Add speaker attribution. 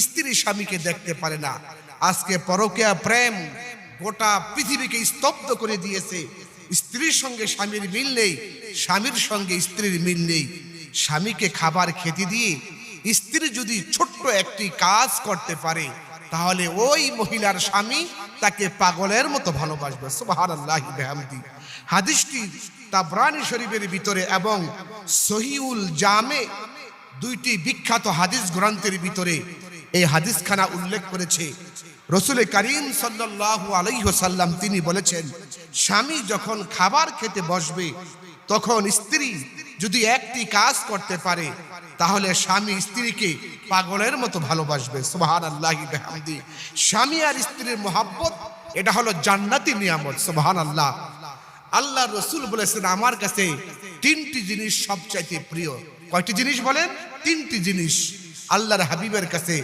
Speaker 1: স্ত্রী স্বামীকে দেখতে পারে না। আজকে পরকীয়া প্রেম গোটা পৃথিবীকে স্তব্ধ করে দিয়েছে। স্ত্রীর সঙ্গে স্বামীর মিল নেই, স্বামীর সঙ্গে স্ত্রীর মিল নেই। স্বামীকে খাবার খেতে দিয়ে স্ত্রী যদি ছোট্ট একটি কাজ করতে পারে, তাহলে ওই মহিলার স্বামী তাকে পাগলের মতো ভালোবাসবে। সুবহানাল্লাহি বিহামদি। হাদিসটি তাবরানী শরীফের ভিতরে এবং সহিউল জামে, দুইটি বিখ্যাত হাদিস গ্রন্থের ভিতরে এই হাদিসখানা উল্লেখ করেছে। রাসূল করিম সাল্লাল্লাহু আলাইহি ওয়াসাল্লাম তিনি বলেছেন, স্বামী যখন খাবার খেতে বসবে তখন স্ত্রী যদি একটি কাজ করতে পারে, তাহলে স্বামী স্ত্রীকে পাগলের মতো ভালোবাসবে। সুবহানাল্লাহি বিহামদি। স্বামী আর স্ত্রীর মহব্বত, এটা হলো জান্নাতি নিয়ামত। সুবহানাল্লাহ। আল্লাহ রসুল বলেছেন, আমার কাছে তিনটি জিনিস সবচাইতে প্রিয়। কয়টি জিনিস বলেন? তিনটি জিনিস আল্লাহর হাবিবের কাছে